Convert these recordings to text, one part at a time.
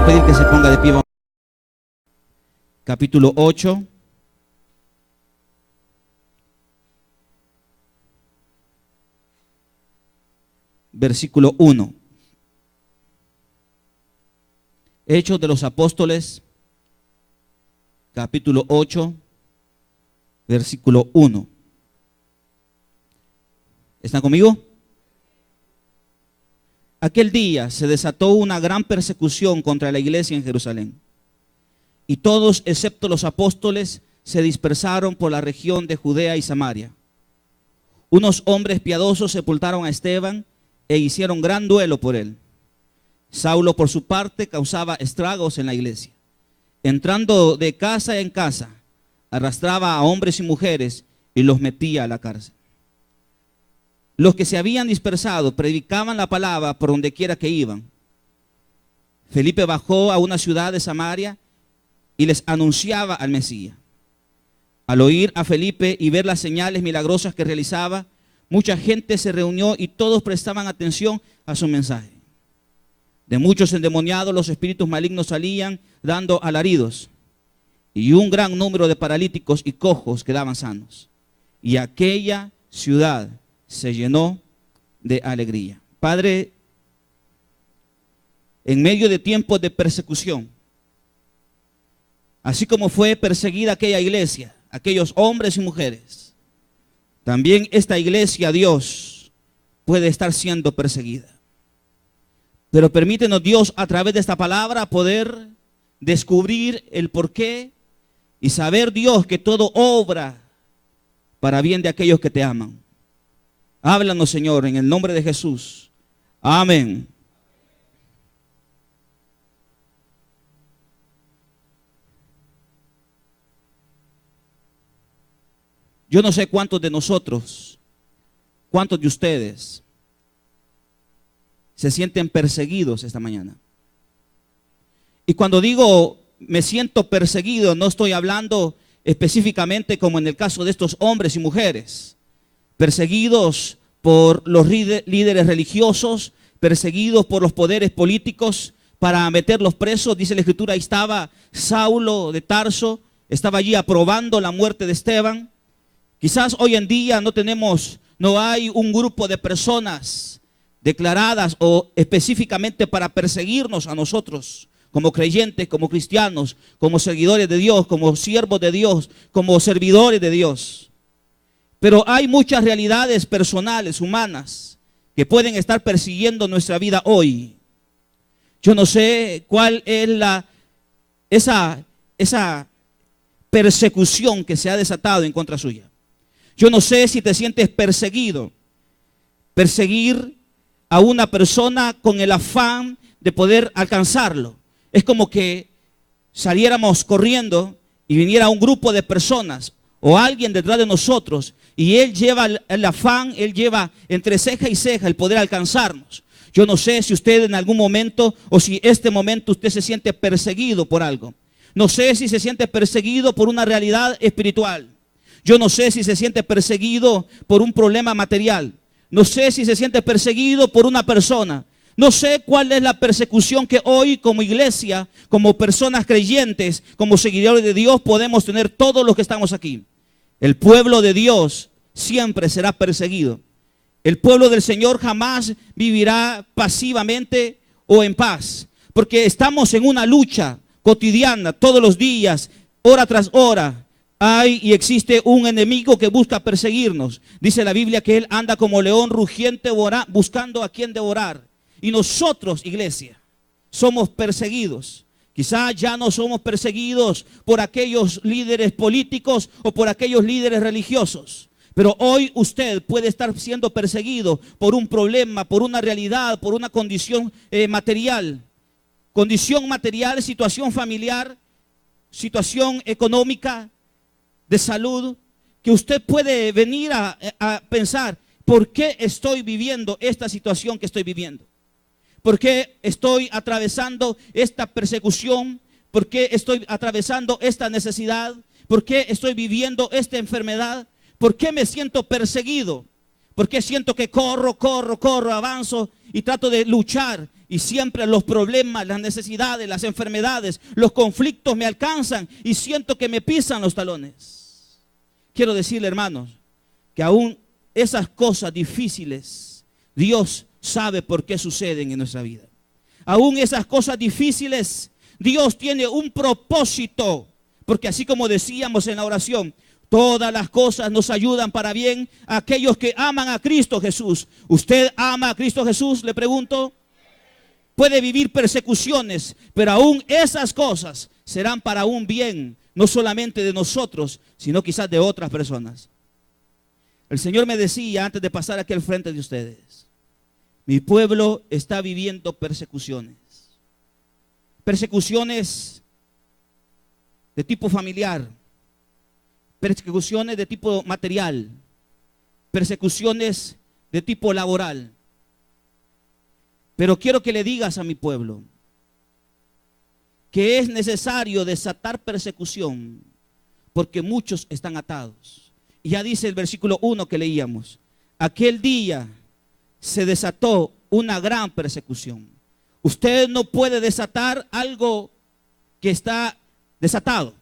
a pedir que se ponga de pie. Capítulo 8. Versículo 1. Hechos de los Apóstoles, capítulo 8, versículo 1. ¿Están conmigo? Aquel día se desató una gran persecución contra la iglesia en Jerusalén, y todos, excepto los apóstoles, se dispersaron por la región de Judea y Samaria. Unos hombres piadosos sepultaron a Esteban e hicieron gran duelo por él. Saulo, por su parte, causaba estragos en la iglesia. Entrando de casa en casa, arrastraba a hombres y mujeres y los metía a la cárcel. Los que se habían dispersado predicaban la palabra por donde quiera que iban. Felipe bajó a una ciudad de Samaria y les anunciaba al Mesías. Al oír a Felipe y ver las señales milagrosas que realizaba, mucha gente se reunió y todos prestaban atención a su mensaje. De muchos endemoniados los espíritus malignos salían dando alaridos, y un gran número de paralíticos y cojos quedaban sanos. Y aquella ciudad se llenó de alegría. Padre, en medio de tiempos de persecución, así como fue perseguida aquella iglesia, aquellos hombres y mujeres, también esta iglesia, Dios, puede estar siendo perseguida. Pero permítenos, Dios, a través de esta palabra poder descubrir el porqué y saber, Dios, que todo obra para bien de aquellos que te aman. Háblanos, Señor, en el nombre de Jesús. Amén. Yo no sé cuántos de nosotros, cuántos de ustedes se sienten perseguidos esta mañana. Y cuando digo me siento perseguido, no estoy hablando específicamente como en el caso de estos hombres y mujeres, perseguidos por los líderes religiosos, perseguidos por los poderes políticos para meterlos presos. Dice la Escritura, ahí estaba Saulo de Tarso, estaba allí aprobando la muerte de Esteban. Quizás hoy en día no hay un grupo de personas declaradas o específicamente para perseguirnos a nosotros como creyentes, como cristianos, como seguidores de Dios, como siervos de Dios, como servidores de Dios. Pero hay muchas realidades personales, humanas, que pueden estar persiguiendo nuestra vida hoy. Yo no sé cuál es esa persecución que se ha desatado en contra suya. Yo no sé si te sientes perseguido. Perseguir a una persona con el afán de poder alcanzarlo. Es como que saliéramos corriendo y viniera un grupo de personas o alguien detrás de nosotros y él lleva el afán, él lleva entre ceja y ceja el poder alcanzarnos. Yo no sé si usted en algún momento o si este momento usted se siente perseguido por algo. No sé si se siente perseguido por una realidad espiritual. Yo no sé si se siente perseguido por un problema material. No sé si se siente perseguido por una persona. No sé cuál es la persecución que hoy como iglesia, como personas creyentes, como seguidores de Dios podemos tener todos los que estamos aquí. El pueblo de Dios siempre será perseguido. El pueblo del Señor jamás vivirá pasivamente o en paz, porque estamos en una lucha cotidiana todos los días, hora tras hora. Hay y existe un enemigo que busca perseguirnos. Dice la Biblia que él anda como león rugiente buscando a quien devorar. Y nosotros, iglesia, somos perseguidos. Quizás ya no somos perseguidos por aquellos líderes políticos o por aquellos líderes religiosos. Pero hoy usted puede estar siendo perseguido por un problema, por una realidad, por una condición material. Condición material, situación familiar, situación económica, de salud, que usted puede venir a pensar, ¿por qué estoy viviendo esta situación que estoy viviendo? ¿Por qué estoy atravesando esta persecución? ¿Por qué estoy atravesando esta necesidad? ¿Por qué estoy viviendo esta enfermedad? ¿Por qué me siento perseguido? ¿Por qué siento que corro, avanzo y trato de luchar y siempre los problemas, las necesidades, las enfermedades, los conflictos me alcanzan y siento que me pisan los talones. Quiero decirle, hermanos, que aún esas cosas difíciles, Dios sabe por qué suceden en nuestra vida. Aún esas cosas difíciles, Dios tiene un propósito, porque así como decíamos en la oración, todas las cosas nos ayudan para bien a aquellos que aman a Cristo Jesús. ¿Usted ama a Cristo Jesús? Le pregunto. Puede vivir persecuciones, pero aún esas cosas serán para un bien, no solamente de nosotros, sino quizás de otras personas. El Señor me decía antes de pasar aquí al frente de ustedes, mi pueblo está viviendo persecuciones. Persecuciones de tipo familiar, persecuciones de tipo material, persecuciones de tipo laboral. Pero quiero que le digas a mi pueblo que es necesario desatar persecución porque muchos están atados. Y ya dice el versículo 1 que leíamos, aquel día se desató una gran persecución. Usted no puede desatar algo que está desatado.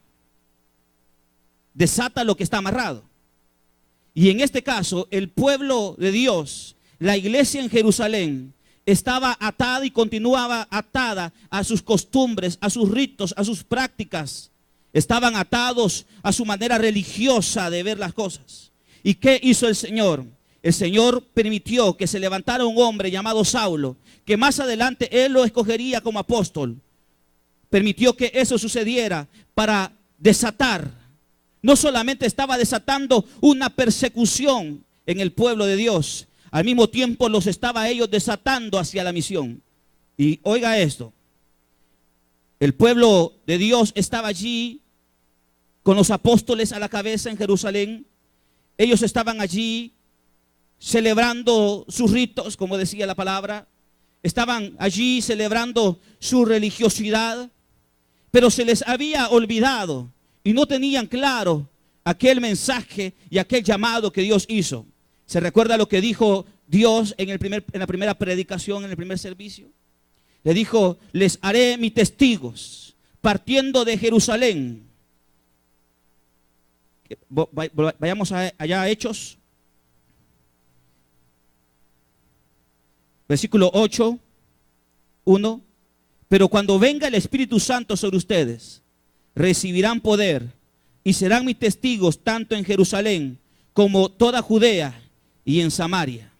Desata lo que está amarrado. Y en este caso, el pueblo de Dios, la iglesia en Jerusalén, estaba atada y continuaba atada a sus costumbres, a sus ritos, a sus prácticas. Estaban atados a su manera religiosa de ver las cosas. ¿Y qué hizo el Señor? El Señor permitió que se levantara un hombre llamado Saulo, que más adelante Él lo escogería como apóstol. Permitió que eso sucediera para desatar. No solamente estaba desatando una persecución en el pueblo de Dios, al mismo tiempo los estaba ellos desatando hacia la misión. Y oiga esto, el pueblo de Dios estaba allí con los apóstoles a la cabeza en Jerusalén. Ellos estaban allí celebrando sus ritos, como decía la palabra. Estaban allí celebrando su religiosidad, pero se les había olvidado y no tenían claro aquel mensaje y aquel llamado que Dios hizo. ¿Se recuerda lo que dijo Dios en la primera predicación, en el primer servicio? Le dijo, les haré mis testigos, partiendo de Jerusalén. Vayamos allá a Hechos. Versículo 8, 1. Pero cuando venga el Espíritu Santo sobre ustedes, recibirán poder y serán mis testigos tanto en Jerusalén como toda Judea y en Samaria.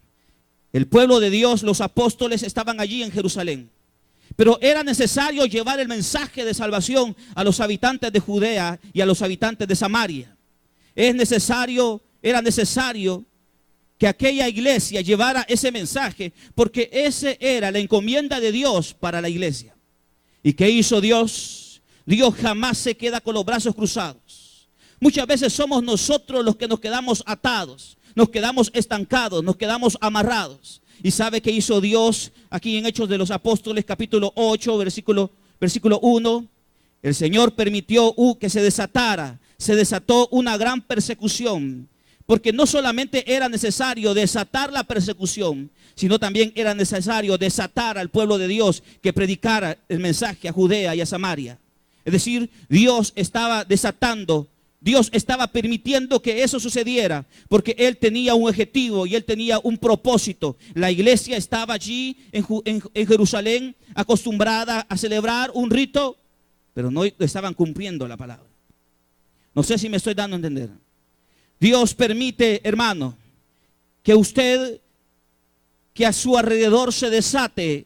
El pueblo de Dios, los apóstoles estaban allí en Jerusalén, pero era necesario llevar el mensaje de salvación a los habitantes de Judea y a los habitantes de Samaria. Era necesario que aquella iglesia llevara ese mensaje, porque esa era la encomienda de Dios para la iglesia. ¿Y qué hizo Dios? Dios jamás se queda con los brazos cruzados. Muchas veces somos nosotros los que nos quedamos atados, nos quedamos estancados, nos quedamos amarrados. ¿Y sabe qué hizo Dios aquí en Hechos de los Apóstoles, capítulo 8, versículo 1? El Señor permitió que se desató una gran persecución, porque no solamente era necesario desatar la persecución, sino también era necesario desatar al pueblo de Dios que predicara el mensaje a Judea y a Samaria. Es decir, Dios estaba desatando, Dios estaba permitiendo que eso sucediera, porque Él tenía un objetivo y Él tenía un propósito. La iglesia estaba allí en Jerusalén, acostumbrada a celebrar un rito, pero no estaban cumpliendo la palabra. No sé si me estoy dando a entender. Dios permite, hermano, que a su alrededor se desate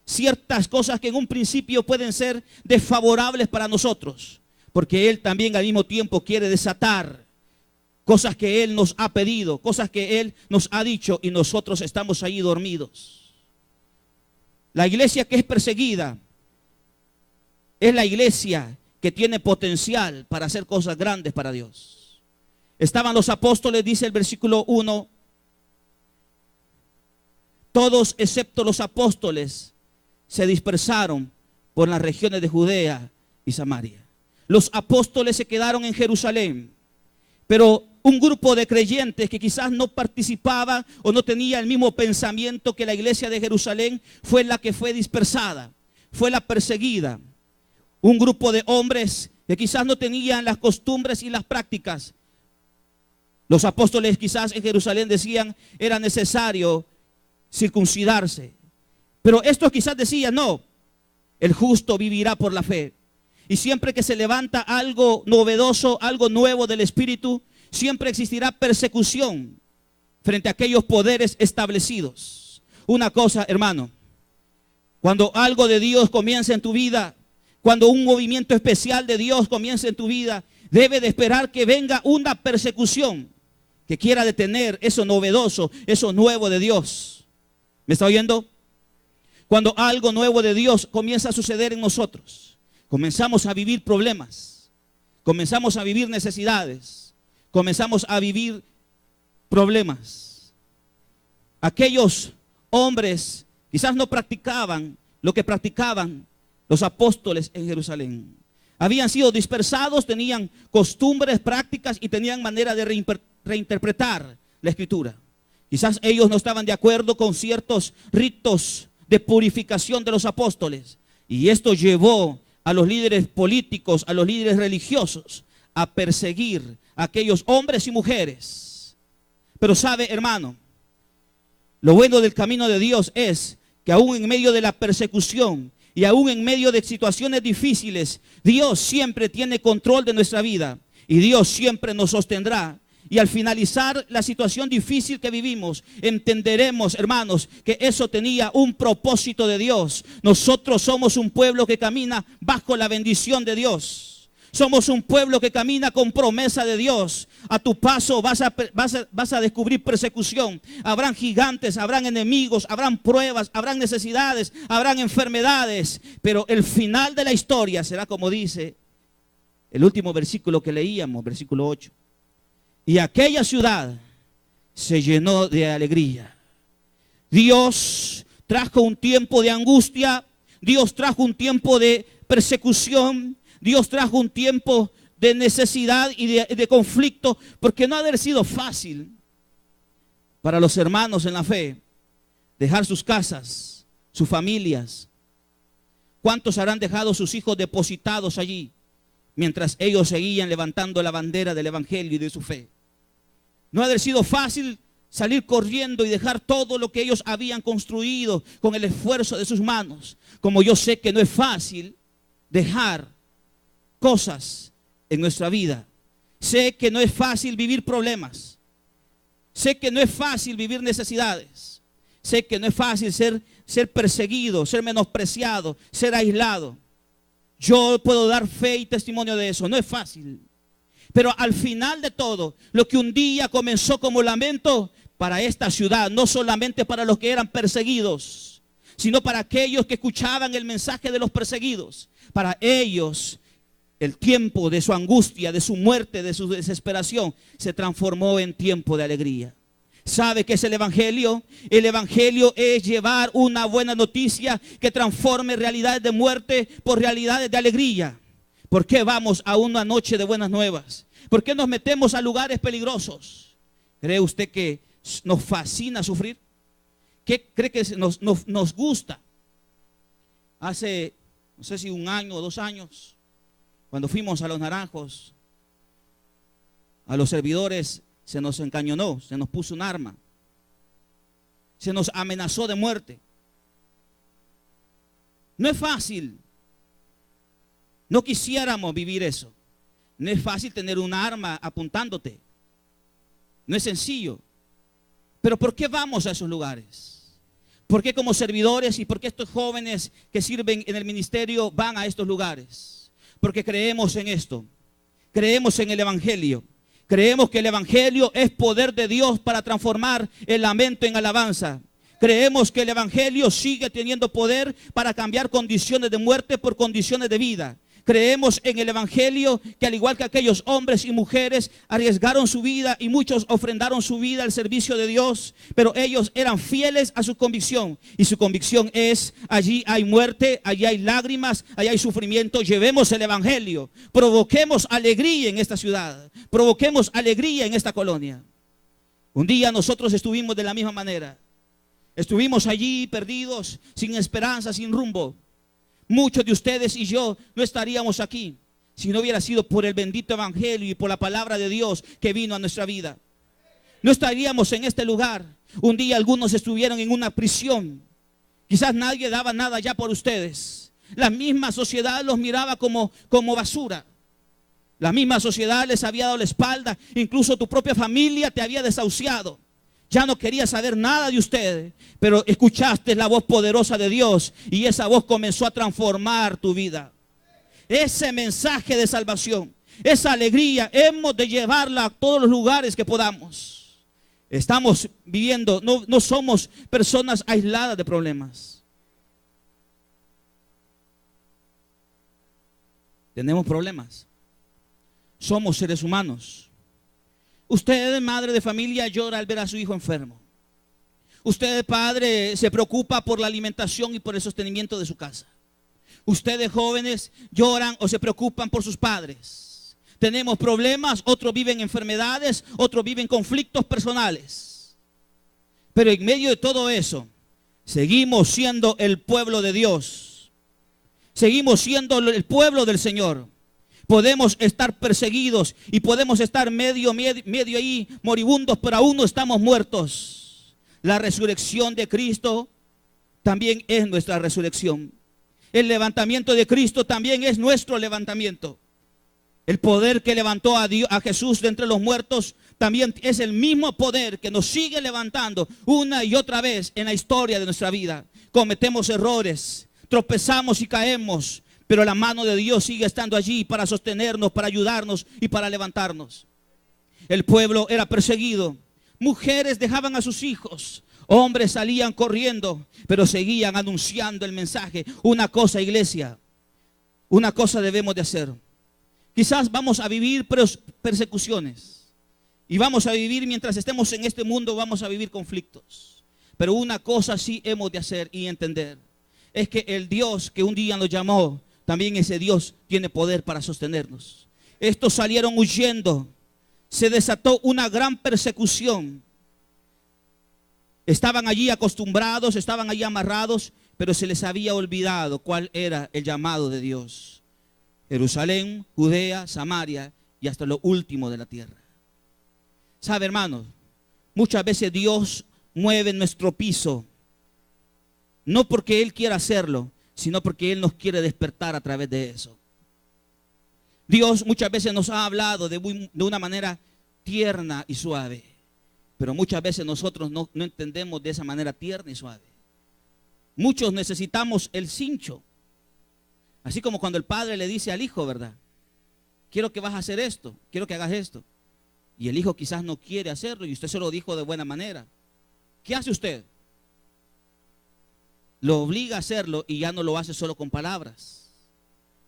ciertas cosas que en un principio pueden ser desfavorables para nosotros, porque Él también al mismo tiempo quiere desatar cosas que Él nos ha pedido, cosas que Él nos ha dicho, y nosotros estamos ahí dormidos. La iglesia que es perseguida es la iglesia que tiene potencial para hacer cosas grandes para Dios. Estaban los apóstoles, dice el versículo 1, todos excepto los apóstoles se dispersaron por las regiones de Judea y Samaria. Los apóstoles se quedaron en Jerusalén, pero un grupo de creyentes que quizás no participaban o no tenía el mismo pensamiento que la iglesia de Jerusalén, fue la que fue dispersada, fue la perseguida. Un grupo de hombres que quizás no tenían las costumbres y las prácticas. Los apóstoles quizás en Jerusalén decían era necesario circuncidarse. Pero estos quizás decían no, el justo vivirá por la fe. Y siempre que se levanta algo novedoso, algo nuevo del Espíritu, siempre existirá persecución frente a aquellos poderes establecidos. Una cosa, hermano, cuando algo de Dios comienza en tu vida, cuando un movimiento especial de Dios comienza en tu vida, debe de esperar que venga una persecución que quiera detener eso novedoso, eso nuevo de Dios. ¿Me está oyendo? Cuando algo nuevo de Dios comienza a suceder en nosotros, comenzamos a vivir problemas, comenzamos a vivir necesidades, comenzamos a vivir problemas. Aquellos hombres quizás no practicaban lo que practicaban los apóstoles en Jerusalén. Habían sido dispersados, tenían costumbres, prácticas y tenían manera de reinterpretar la Escritura. Quizás ellos no estaban de acuerdo con ciertos ritos de purificación de los apóstoles. Y esto llevó a los líderes políticos, a los líderes religiosos, a perseguir a aquellos hombres y mujeres. Pero sabe, hermano, lo bueno del camino de Dios es que aún en medio de la persecución y aún en medio de situaciones difíciles, Dios siempre tiene control de nuestra vida y Dios siempre nos sostendrá. Y al finalizar la situación difícil que vivimos, entenderemos, hermanos, que eso tenía un propósito de Dios. Nosotros somos un pueblo que camina bajo la bendición de Dios. Somos un pueblo que camina con promesa de Dios. A tu paso vas a descubrir persecución. Habrán gigantes, habrán enemigos, habrán pruebas, habrán necesidades, habrán enfermedades. Pero el final de la historia será como dice el último versículo que leíamos, versículo 8. Y aquella ciudad se llenó de alegría. Dios trajo un tiempo de angustia. Dios trajo un tiempo de persecución. Dios trajo un tiempo de necesidad y de conflicto, porque no ha de haber sido fácil para los hermanos en la fe dejar sus casas, sus familias. ¿Cuántos habrán dejado sus hijos depositados allí mientras ellos seguían levantando la bandera del evangelio y de su fe? No ha de haber sido fácil salir corriendo y dejar todo lo que ellos habían construido con el esfuerzo de sus manos, como yo sé que no es fácil dejar cosas en nuestra vida. Sé que no es fácil vivir problemas. Sé que no es fácil vivir necesidades. Sé que no es fácil ser perseguido, ser menospreciado, ser aislado. Yo puedo dar fe y testimonio de eso. No es fácil. Pero al final de todo, lo que un día comenzó como lamento para esta ciudad, no solamente para los que eran perseguidos, sino para aquellos que escuchaban el mensaje de los perseguidos. Para ellos, el tiempo de su angustia, de su muerte, de su desesperación, se transformó en tiempo de alegría. ¿Sabe qué es el evangelio? El evangelio es llevar una buena noticia que transforme realidades de muerte por realidades de alegría. ¿Por qué vamos a una noche de buenas nuevas? ¿Por qué nos metemos a lugares peligrosos? ¿Cree usted que nos fascina sufrir? ¿Qué cree que nos gusta? Hace, no sé si 1 año o 2 años, cuando fuimos a Los Naranjos, a los servidores se nos encañonó, se nos puso un arma, se nos amenazó de muerte. No es fácil. No quisiéramos vivir eso. No es fácil tener un arma apuntándote. No es sencillo. Pero ¿por qué vamos a esos lugares? ¿Por qué como servidores y por qué estos jóvenes que sirven en el ministerio van a estos lugares? Porque creemos en esto. Creemos en el evangelio. Creemos que el evangelio es poder de Dios para transformar el lamento en alabanza. Creemos que el evangelio sigue teniendo poder para cambiar condiciones de muerte por condiciones de vida. Creemos en el evangelio que al igual que aquellos hombres y mujeres arriesgaron su vida y muchos ofrendaron su vida al servicio de Dios, pero ellos eran fieles a su convicción, y su convicción es: allí hay muerte, allí hay lágrimas, allí hay sufrimiento. Llevemos el evangelio, provoquemos alegría en esta ciudad, provoquemos alegría en esta colonia. Un día nosotros estuvimos de la misma manera. Estuvimos allí perdidos, sin esperanza, sin rumbo. Muchos de ustedes y yo no estaríamos aquí si no hubiera sido por el bendito evangelio y por la palabra de Dios que vino a nuestra vida. No estaríamos en este lugar. Un día algunos estuvieron en una prisión. Quizás nadie daba nada ya por ustedes. La misma sociedad los miraba como basura. La misma sociedad les había dado la espalda. Incluso tu propia familia te había desahuciado. Ya no quería saber nada de ustedes, pero escuchaste la voz poderosa de Dios y esa voz comenzó a transformar tu vida. Ese mensaje de salvación, esa alegría, hemos de llevarla a todos los lugares que podamos. Estamos viviendo, no somos personas aisladas de problemas. Tenemos problemas. Somos seres humanos. Usted, madre de familia, llora al ver a su hijo enfermo. Usted, padre, se preocupa por la alimentación y por el sostenimiento de su casa. Ustedes, jóvenes, lloran o se preocupan por sus padres. Tenemos problemas, otros viven enfermedades, otros viven conflictos personales. Pero en medio de todo eso, seguimos siendo el pueblo de Dios. Seguimos siendo el pueblo del Señor. Podemos estar perseguidos y podemos estar medio ahí moribundos, pero aún no estamos muertos. La resurrección de Cristo también es nuestra resurrección. El levantamiento de Cristo también es nuestro levantamiento. El poder que levantó a Jesús de entre los muertos también es el mismo poder que nos sigue levantando una y otra vez en la historia de nuestra vida. Cometemos errores, tropezamos y caemos, pero la mano de Dios sigue estando allí para sostenernos, para ayudarnos y para levantarnos. El pueblo era perseguido. Mujeres dejaban a sus hijos. Hombres salían corriendo, pero seguían anunciando el mensaje. Una cosa, iglesia, una cosa debemos de hacer. Quizás vamos a vivir persecuciones. Y vamos a vivir, mientras estemos en este mundo, vamos a vivir conflictos. Pero una cosa sí hemos de hacer y entender. Es que el Dios que un día nos llamó, también ese Dios tiene poder para sostenernos. Estos salieron huyendo. Se desató una gran persecución. Estaban allí acostumbrados, estaban allí amarrados, pero se les había olvidado cuál era el llamado de Dios. Jerusalén, Judea, Samaria y hasta lo último de la tierra. ¿Sabe, hermanos? Muchas veces Dios mueve nuestro piso, no porque Él quiera hacerlo, sino porque Él nos quiere despertar a través de eso. Dios muchas veces nos ha hablado de una manera tierna y suave, pero muchas veces nosotros no entendemos de esa manera tierna y suave. Muchos necesitamos el cincho, así como cuando el padre le dice al hijo, ¿verdad? Quiero que vas a hacer esto, quiero que hagas esto. Y el hijo quizás no quiere hacerlo y usted se lo dijo de buena manera. ¿Qué hace usted? Lo obliga a hacerlo y ya no lo hace solo con palabras,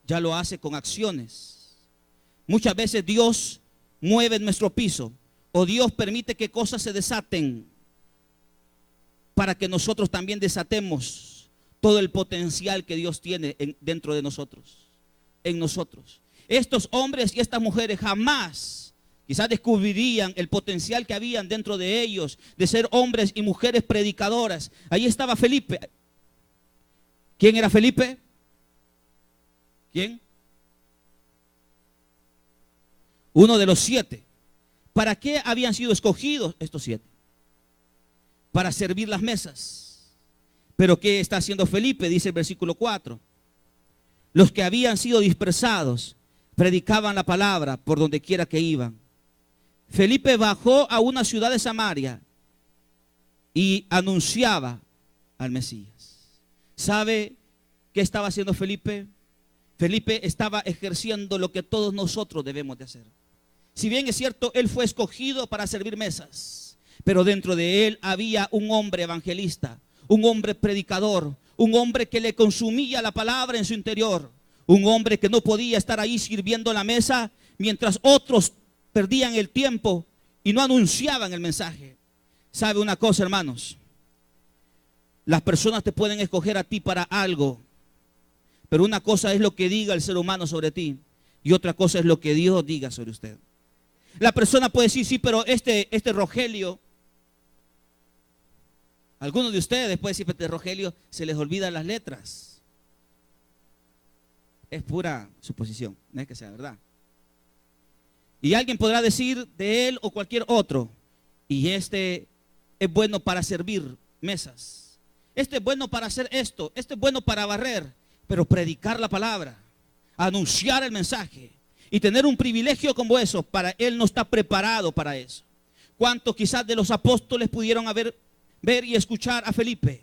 ya lo hace con acciones. Muchas veces Dios mueve nuestro piso o Dios permite que cosas se desaten para que nosotros también desatemos todo el potencial que Dios tiene dentro de nosotros, en nosotros. Estos hombres y estas mujeres jamás quizás descubrirían el potencial que habían dentro de ellos de ser hombres y mujeres predicadoras. Ahí estaba Felipe. ¿Quién era Felipe? ¿Quién? Uno de los 7. ¿Para qué habían sido escogidos estos 7? Para servir las mesas. ¿Pero qué está haciendo Felipe? Dice el versículo 4. Los que habían sido dispersados predicaban la palabra por donde quiera que iban. Felipe bajó a una ciudad de Samaria y anunciaba al Mesías. ¿Sabe qué estaba haciendo Felipe? Felipe estaba ejerciendo lo que todos nosotros debemos de hacer. Si bien es cierto, él fue escogido para servir mesas, pero dentro de él había un hombre evangelista, un hombre predicador, un hombre que le consumía la palabra en su interior, Un hombre que no podía estar ahí sirviendo la mesa mientras otros perdían el tiempo y no anunciaban el mensaje. ¿Sabe una cosa, hermanos? Las personas te pueden escoger a ti para algo, pero una cosa es lo que diga el ser humano sobre ti y otra cosa es lo que Dios diga sobre usted. La persona puede decir, sí, pero este Rogelio, algunos de ustedes pueden decir, este Rogelio se les olvidan las letras. Es pura suposición, no es que sea verdad. Y alguien podrá decir de él o cualquier otro, y este es bueno para servir mesas, este es bueno para hacer esto, este es bueno para barrer, pero predicar la palabra, anunciar el mensaje y tener un privilegio como eso, para él no está preparado para eso. ¿Cuántos quizás de los apóstoles pudieron ver y escuchar a Felipe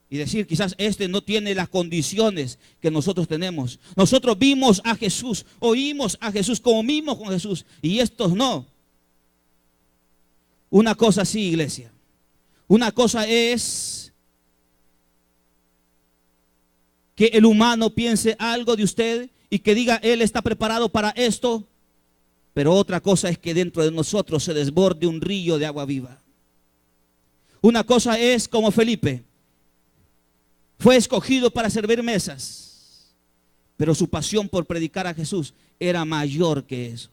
y decir, quizás este no tiene las condiciones que nosotros tenemos? Nosotros vimos a Jesús, oímos a Jesús, comimos con Jesús, y estos no. Una cosa sí, iglesia. Una cosa es que el humano piense algo de usted y que diga, él está preparado para esto. Pero otra cosa es que dentro de nosotros se desborde un río de agua viva. Una cosa es como Felipe. Fue escogido para servir mesas, pero su pasión por predicar a Jesús era mayor que eso.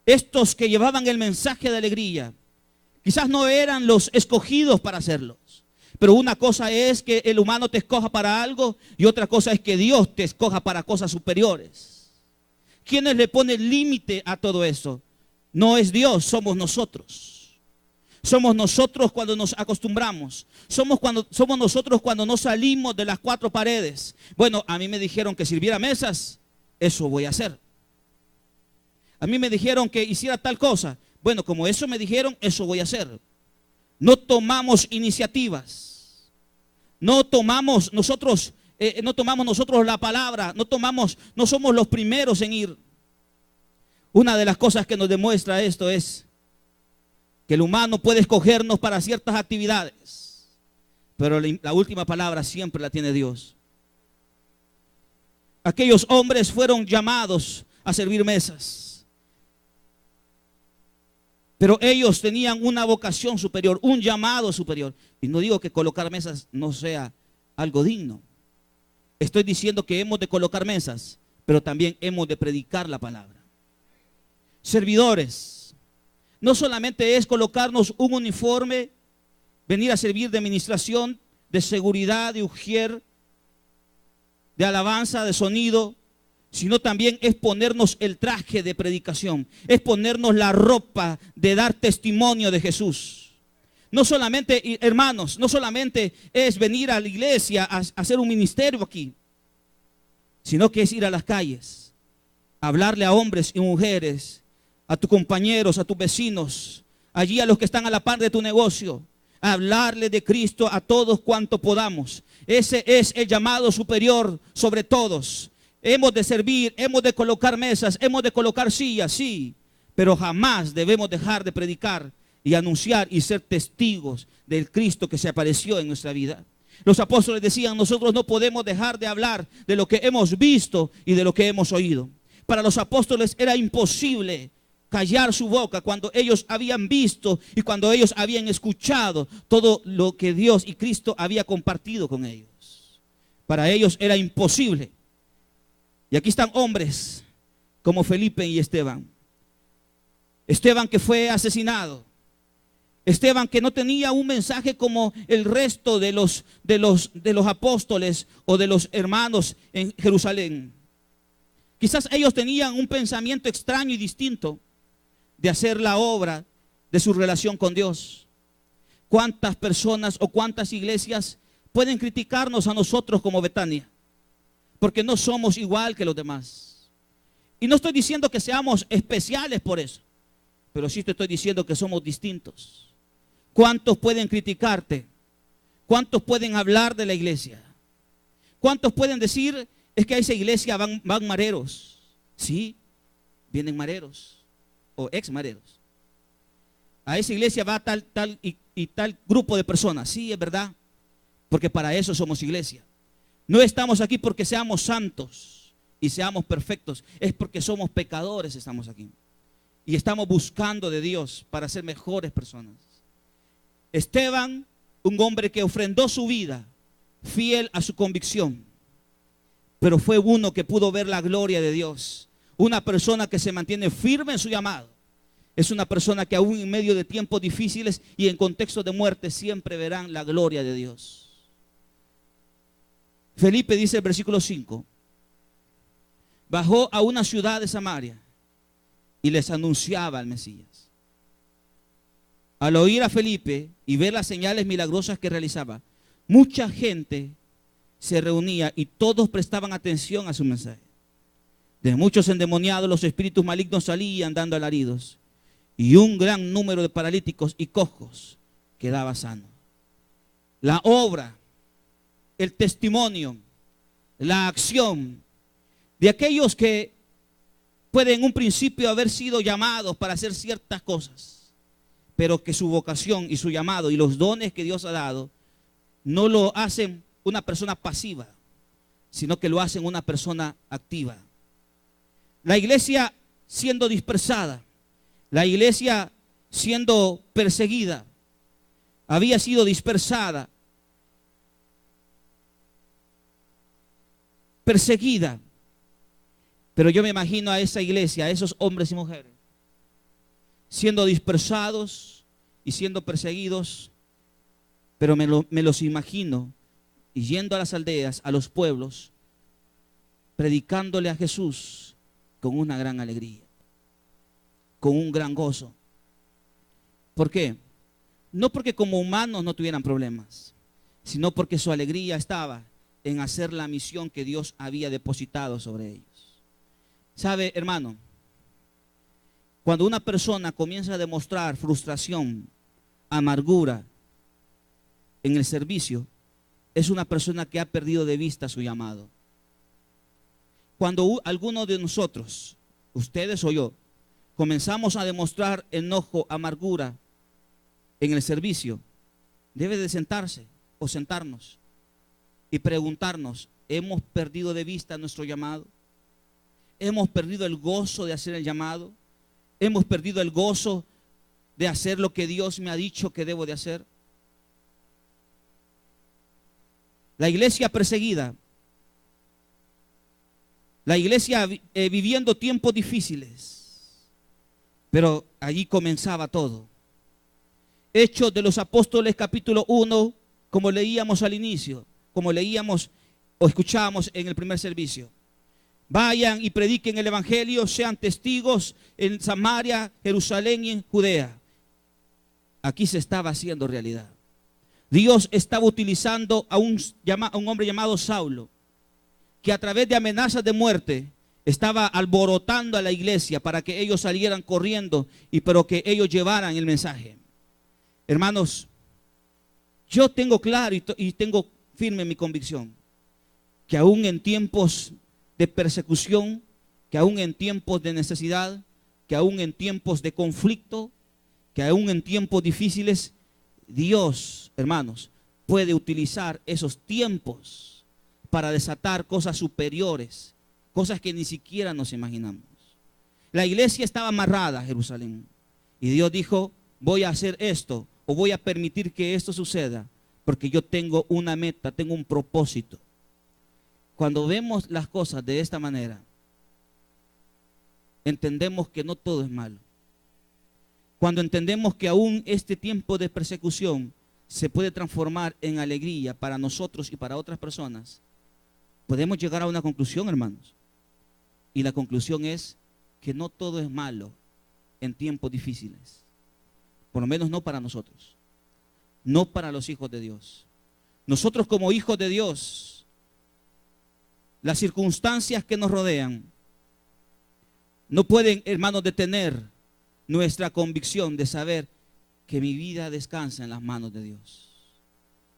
Estos que llevaban el mensaje de alegría, quizás no eran los escogidos para hacerlos. Pero una cosa es que el humano te escoja para algo y otra cosa es que Dios te escoja para cosas superiores. ¿Quiénes le ponen límite a todo eso? No es Dios, somos nosotros. Somos nosotros cuando nos acostumbramos. Somos nosotros cuando no salimos de las cuatro paredes. Bueno, a mí me dijeron que sirviera mesas, eso voy a hacer. A mí me dijeron que hiciera tal cosa. Bueno, como eso me dijeron, eso voy a hacer. No tomamos iniciativas. No tomamos nosotros la palabra. No somos los primeros en ir. Una de las cosas que nos demuestra esto es que el humano puede escogernos para ciertas actividades, pero la última palabra siempre la tiene Dios. Aquellos hombres fueron llamados a servir mesas, pero ellos tenían una vocación superior, un llamado superior. Y no digo que colocar mesas no sea algo digno. Estoy diciendo que hemos de colocar mesas, pero también hemos de predicar la palabra. Servidores. No solamente es colocarnos un uniforme, venir a servir de administración, de seguridad, de ujier, de alabanza, de sonido, sino también es ponernos el traje de predicación, es ponernos la ropa de dar testimonio de Jesús. No solamente, hermanos, no solamente es venir a la iglesia a hacer un ministerio aquí, sino que es ir a las calles, hablarle a hombres y mujeres, a tus compañeros, a tus vecinos, allí a los que están a la par de tu negocio, a hablarle de Cristo a todos cuanto podamos. Ese es el llamado superior sobre todos. Hemos de servir, hemos de colocar mesas, hemos de colocar sillas, sí, pero jamás debemos dejar de predicar y anunciar y ser testigos del Cristo que se apareció en nuestra vida. Los apóstoles decían, nosotros no podemos dejar de hablar de lo que hemos visto y de lo que hemos oído. Para los apóstoles era imposible callar su boca cuando ellos habían visto y cuando ellos habían escuchado todo lo que Dios y Cristo había compartido con ellos. Para ellos era imposible. Y aquí están hombres como Felipe y Esteban. Esteban que fue asesinado. Esteban que no tenía un mensaje como el resto de los apóstoles o de los hermanos en Jerusalén. Quizás ellos tenían un pensamiento extraño y distinto de hacer la obra de su relación con Dios. ¿Cuántas personas o cuántas iglesias pueden criticarnos a nosotros como Betania? Porque no somos igual que los demás. Y no estoy diciendo que seamos especiales por eso, pero sí te estoy diciendo que somos distintos. ¿Cuántos pueden criticarte? ¿Cuántos pueden hablar de la iglesia? ¿Cuántos pueden decir, es que a esa iglesia van mareros? Sí, vienen mareros o ex mareros. A esa iglesia va tal y tal grupo de personas. Sí, es verdad, porque para eso somos iglesia. No estamos aquí porque seamos santos y seamos perfectos. Es porque somos pecadores, estamos aquí. Y estamos buscando de Dios para ser mejores personas. Esteban, un hombre que ofrendó su vida, fiel a su convicción, pero fue uno que pudo ver la gloria de Dios. Una persona que se mantiene firme en su llamado. Es una persona que aún en medio de tiempos difíciles y en contextos de muerte siempre verán la gloria de Dios. Felipe dice el versículo 5. Bajó a una ciudad de Samaria y les anunciaba al Mesías. Al oír a Felipe y ver las señales milagrosas que realizaba, mucha gente se reunía y todos prestaban atención a su mensaje. De muchos endemoniados los espíritus malignos salían dando alaridos, y un gran número de paralíticos y cojos quedaba sano. La obra, el testimonio, la acción de aquellos que pueden en un principio haber sido llamados para hacer ciertas cosas, pero que su vocación y su llamado y los dones que Dios ha dado no lo hacen una persona pasiva, sino que lo hacen una persona activa. La iglesia siendo dispersada, la iglesia siendo perseguida, había sido dispersada, perseguida. Pero yo me imagino a esa iglesia, a esos hombres y mujeres, siendo dispersados y siendo perseguidos, pero me los imagino yendo a las aldeas, a los pueblos, predicándole a Jesús con una gran alegría, con un gran gozo. ¿Por qué? No porque como humanos no tuvieran problemas, sino porque su alegría estaba en hacer la misión que Dios había depositado sobre ellos. ¿Sabe, hermano? Cuando una persona comienza a demostrar frustración, amargura en el servicio, es una persona que ha perdido de vista su llamado. Cuando alguno de nosotros, ustedes o yo, comenzamos a demostrar enojo, amargura en el servicio, debe de sentarse o sentarnos y preguntarnos, ¿hemos perdido de vista nuestro llamado? ¿Hemos perdido el gozo de hacer el llamado? ¿Hemos perdido el gozo de hacer lo que Dios me ha dicho que debo de hacer? La iglesia perseguida, la iglesia viviendo tiempos difíciles, pero allí comenzaba todo. Hechos de los Apóstoles capítulo 1, como leíamos al inicio, como leíamos o escuchábamos en el primer servicio. Vayan y prediquen el evangelio, sean testigos en Samaria, Jerusalén y en Judea. Aquí se estaba haciendo realidad. Dios estaba utilizando a un hombre llamado Saulo, que a través de amenazas de muerte estaba alborotando a la iglesia para que ellos salieran corriendo pero que ellos llevaran el mensaje. Hermanos, yo tengo claro y tengo firme mi convicción que aún en tiempos de persecución, que aún en tiempos de necesidad, que aún en tiempos de conflicto, que aún en tiempos difíciles, Dios, hermanos, puede utilizar esos tiempos para desatar cosas superiores, cosas que ni siquiera nos imaginamos. La iglesia estaba amarrada a Jerusalén y Dios dijo, voy a hacer esto o voy a permitir que esto suceda porque yo tengo una meta, tengo un propósito. Cuando vemos las cosas de esta manera, entendemos que no todo es malo. Cuando entendemos que aún este tiempo de persecución se puede transformar en alegría para nosotros y para otras personas, podemos llegar a una conclusión, hermanos. Y la conclusión es que no todo es malo en tiempos difíciles. Por lo menos no para nosotros. No para los hijos de Dios. Nosotros como hijos de Dios, las circunstancias que nos rodean no pueden, hermanos, detener nuestra convicción de saber que mi vida descansa en las manos de Dios.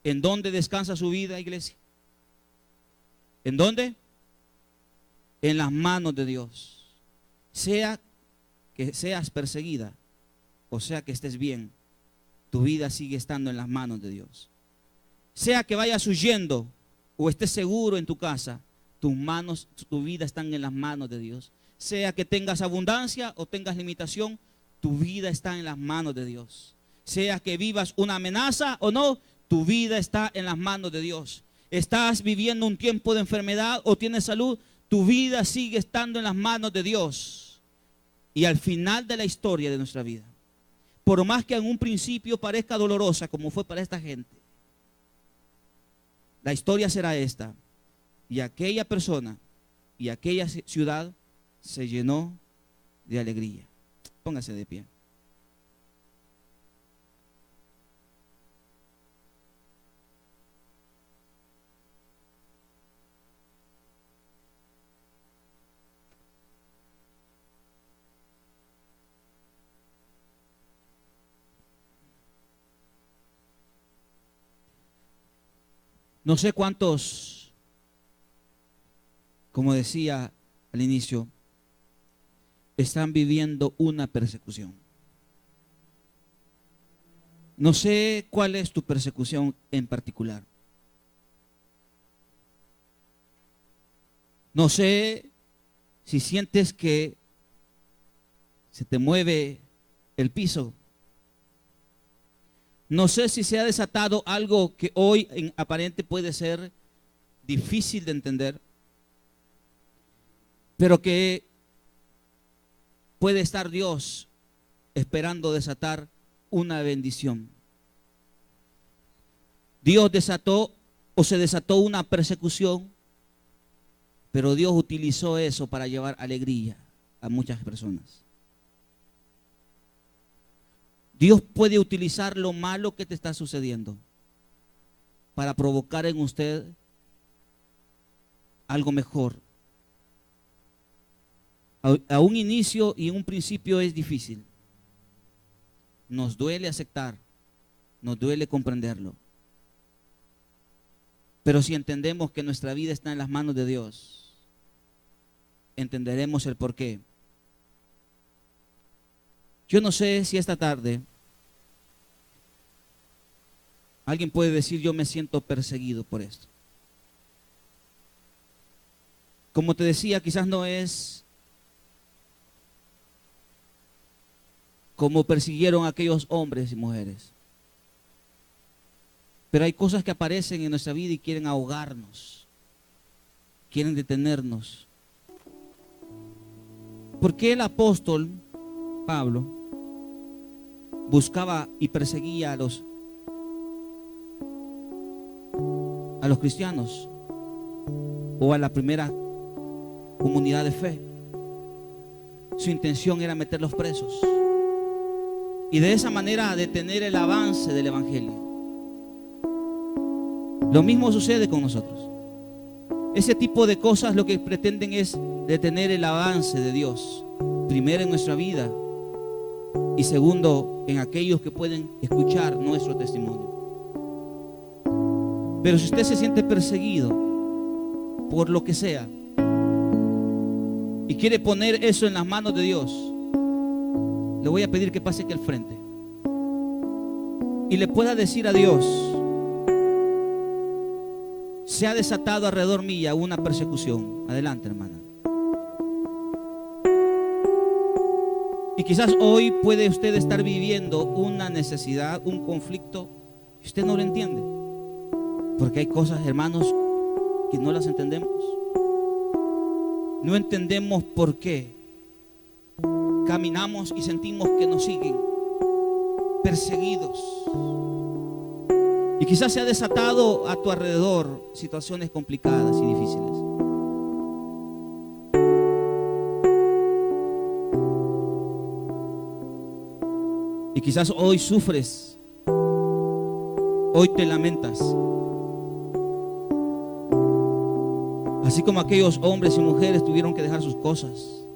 ¿En dónde descansa su vida, iglesia? ¿En dónde? En las manos de Dios. Sea que seas perseguida o sea que estés bien, tu vida sigue estando en las manos de Dios. Sea que vayas huyendo o estés seguro en tu casa, tus manos, tu vida están en las manos de Dios. Sea que tengas abundancia o tengas limitación, tu vida está en las manos de Dios. Sea que vivas una amenaza o no, tu vida está en las manos de Dios. Estás viviendo un tiempo de enfermedad o tienes salud, tu vida sigue estando en las manos de Dios. Y al final de la historia de nuestra vida, por más que en un principio parezca dolorosa como fue para esta gente, la historia será esta: y aquella persona y aquella ciudad se llenó de alegría. Póngase de pie. No sé cuántos, como decía al inicio, están viviendo una persecución. No sé cuál es tu persecución en particular. No sé si sientes que se te mueve el piso. No sé si se ha desatado algo que hoy en aparente puede ser difícil de entender, pero que puede estar Dios esperando desatar una bendición. Dios desató o se desató una persecución, pero Dios utilizó eso para llevar alegría a muchas personas. Dios puede utilizar lo malo que te está sucediendo para provocar en usted algo mejor. A un inicio y en un principio es difícil. Nos duele aceptar, nos duele comprenderlo. Pero si entendemos que nuestra vida está en las manos de Dios, entenderemos el porqué. Yo no sé si esta tarde alguien puede decir: yo me siento perseguido por esto. Como te decía, quizás no es como persiguieron a aquellos hombres y mujeres, pero hay cosas que aparecen en nuestra vida y quieren ahogarnos, quieren detenernos. ¿Por qué el apóstol Pablo buscaba y perseguía a los cristianos o a la primera comunidad de fe? Su intención era meterlos presos y de esa manera detener el avance del evangelio. Lo mismo sucede con nosotros. Ese tipo de cosas lo que pretenden es detener el avance de Dios, primero en nuestra vida y segundo en aquellos que pueden escuchar nuestro testimonio. Pero si usted se siente perseguido por lo que sea y quiere poner eso en las manos de Dios, le voy a pedir que pase aquí al frente y le pueda decir a Dios: se ha desatado alrededor mía una persecución. Adelante, hermana. Y quizás hoy puede usted estar viviendo una necesidad, un conflicto, y usted no lo entiende. Porque hay cosas, hermanos, que no las entendemos. No entendemos por qué caminamos y sentimos que nos siguen perseguidos. Y quizás se ha desatado a tu alrededor situaciones complicadas y difíciles. Y quizás hoy sufres, hoy te lamentas. Así como aquellos hombres y mujeres tuvieron que dejar sus cosas.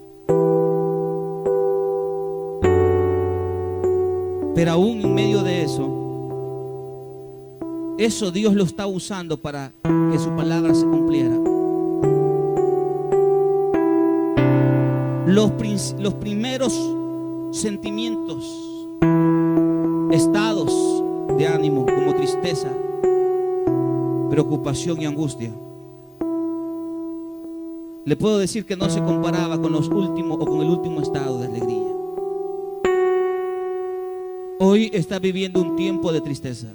Pero aún en medio de eso Dios lo está usando para que su palabra se cumpliera. Los primeros sentimientos, estados de ánimo como tristeza, preocupación y angustia. Le puedo decir que no se comparaba con los últimos o con el último estado de alegría. Hoy está viviendo un tiempo de tristeza.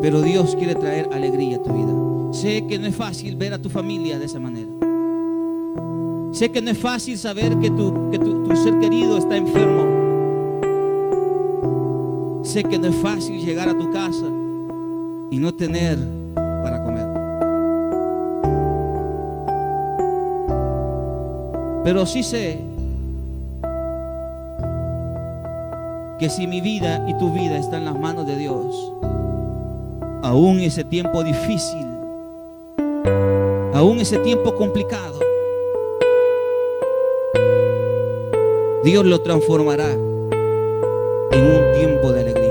Pero Dios quiere traer alegría a tu vida. Sé que no es fácil ver a tu familia de esa manera. Sé que no es fácil saber que tu ser querido está enfermo. Sé que no es fácil llegar a tu casa y no tener para comer. Pero sí sé que si mi vida y tu vida están en las manos de Dios, aún ese tiempo difícil, aún ese tiempo complicado, Dios lo transformará en un tiempo de alegría.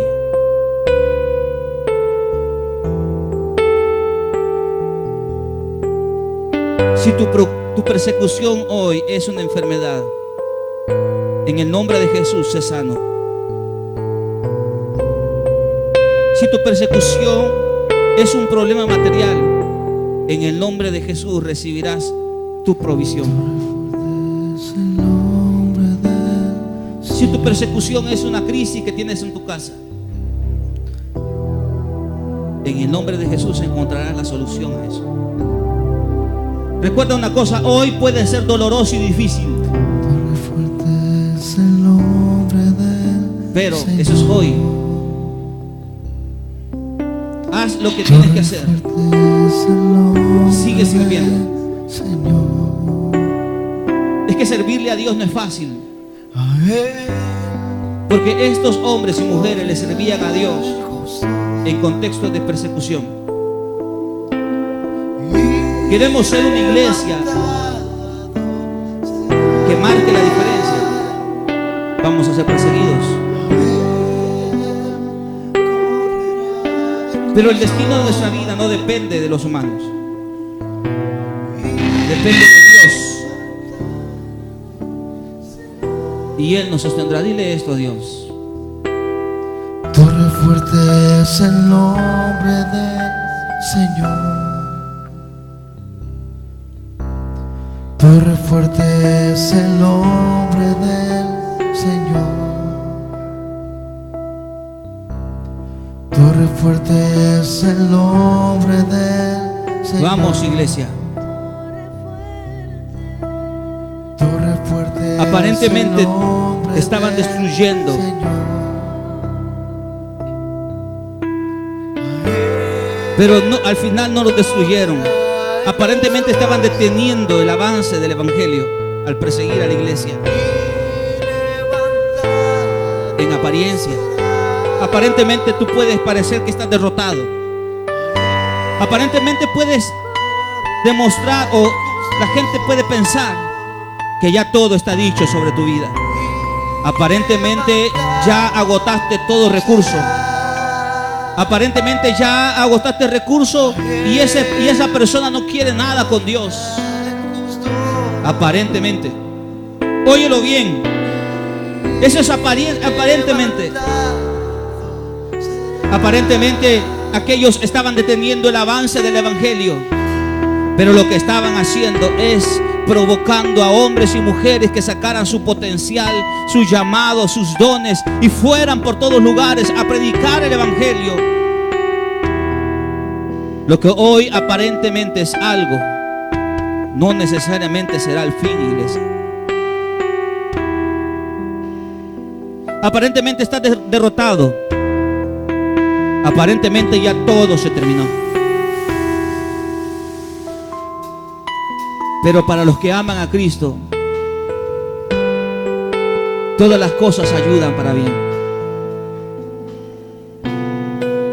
Si tu persecución hoy es una enfermedad, en el nombre de Jesús sé sano. Si tu persecución es un problema material, en el nombre de Jesús recibirás tu provisión. Si tu persecución es una crisis que tienes en tu casa, en el nombre de Jesús encontrarás la solución a eso. Recuerda una cosa, hoy puede ser doloroso y difícil, pero eso es hoy. Haz lo que tienes que hacer. Sigue sirviendo. Es que servirle a Dios no es fácil, porque estos hombres y mujeres le servían a Dios en contextos de persecución. Queremos ser una iglesia que marque la diferencia. Vamos a ser perseguidos, pero el destino de nuestra vida no depende de los humanos, depende de Dios, y Él nos sostendrá. Dile esto a Dios: Torre fuerte es el nombre del Señor. Torre fuerte es el nombre del Señor. Torre fuerte es el nombre del Señor. Vamos, iglesia. Torre fuerte Aparentemente es el nombre estaban del destruyendo, Señor. pero no, al final no los destruyeron. Aparentemente estaban deteniendo el avance del evangelio al perseguir a la iglesia. En apariencia, aparentemente tú puedes parecer que estás derrotado. Aparentemente puedes demostrar, o la gente puede pensar que ya todo está dicho sobre tu vida. Aparentemente ya agotaste todo recurso. Aparentemente ya agotaste recursos y esa persona no quiere nada con Dios. Aparentemente. Óyelo bien. Eso es aparentemente. Aparentemente aquellos estaban deteniendo el avance del evangelio, pero lo que estaban haciendo es provocando a hombres y mujeres que sacaran su potencial, su llamado, sus dones y fueran por todos lugares a predicar el evangelio. Lo que hoy aparentemente es algo, no necesariamente será el fin, iglesia. Aparentemente estás derrotado. Aparentemente ya todo se terminó. Pero para los que aman a Cristo, todas las cosas ayudan para bien.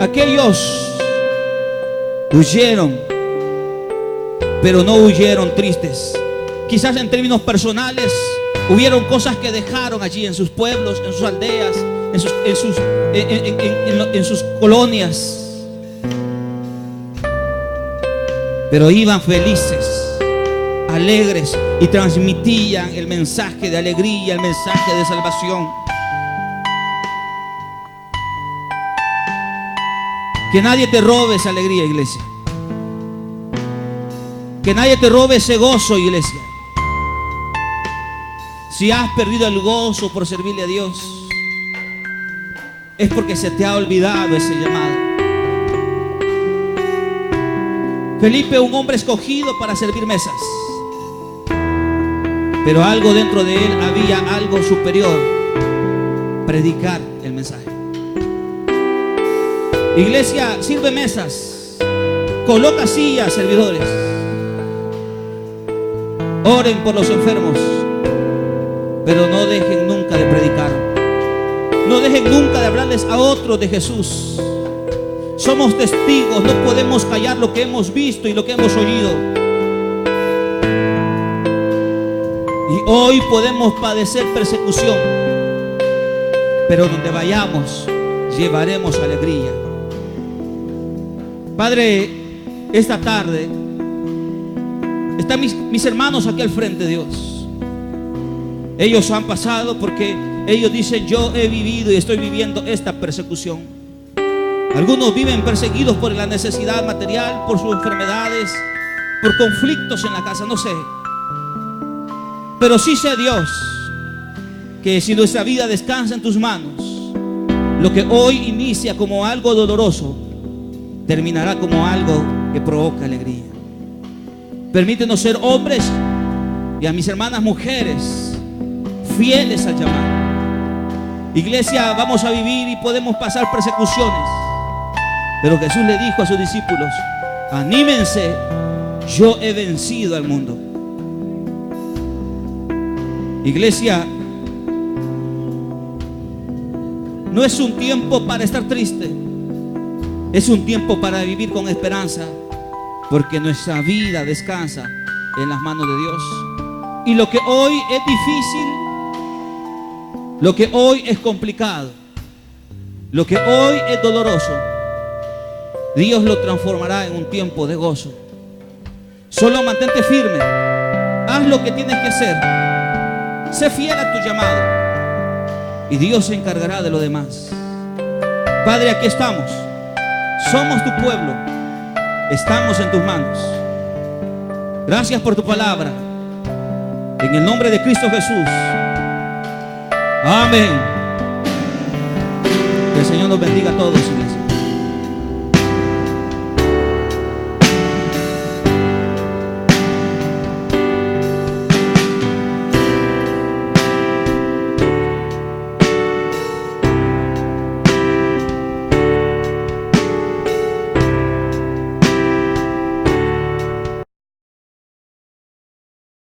Aquellos huyeron, pero no huyeron tristes. Quizás en términos personales hubieron cosas que dejaron allí en sus pueblos, en sus aldeas, en sus colonias, pero iban felices, alegres, y transmitían el mensaje de alegría, el mensaje de salvación. Que nadie te robe esa alegría, iglesia. Que nadie te robe ese gozo, iglesia. Si has perdido el gozo por servirle a Dios, es porque se te ha olvidado ese llamado. Felipe, un hombre escogido para servir mesas, pero algo dentro de él había algo superior: predicar el mensaje. Iglesia, sirve mesas, coloca sillas, servidores. Oren por los enfermos, pero no dejen nunca de predicar. No dejen nunca de hablarles a otros de Jesús. Somos testigos, no podemos callar lo que hemos visto y lo que hemos oído. Y hoy podemos padecer persecución, pero donde vayamos llevaremos alegría. Padre, esta tarde están mis hermanos aquí al frente, Dios. Ellos han pasado porque ellos dicen: yo he vivido y estoy viviendo esta persecución. Algunos viven perseguidos por la necesidad material, por sus enfermedades, por conflictos en la casa, no sé. Pero sí sé, Dios, que si nuestra vida descansa en tus manos, lo que hoy inicia como algo doloroso terminará como algo que provoca alegría. Permítenos ser hombres, y a mis hermanas mujeres, fieles al llamado. Iglesia, vamos a vivir y podemos pasar persecuciones, pero Jesús le dijo a sus discípulos: anímense, yo he vencido al mundo. Iglesia, no es un tiempo para estar triste, es un tiempo para vivir con esperanza, porque nuestra vida descansa en las manos de Dios. Y lo que hoy es difícil, lo que hoy es complicado, lo que hoy es doloroso, Dios lo transformará en un tiempo de gozo. Solo mantente firme, haz lo que tienes que hacer, sé fiel a tu llamado y Dios se encargará de lo demás. Padre, aquí estamos, somos tu pueblo, estamos en tus manos. Gracias por tu palabra, en el nombre de Cristo Jesús. Amén. Que el Señor nos bendiga a todos.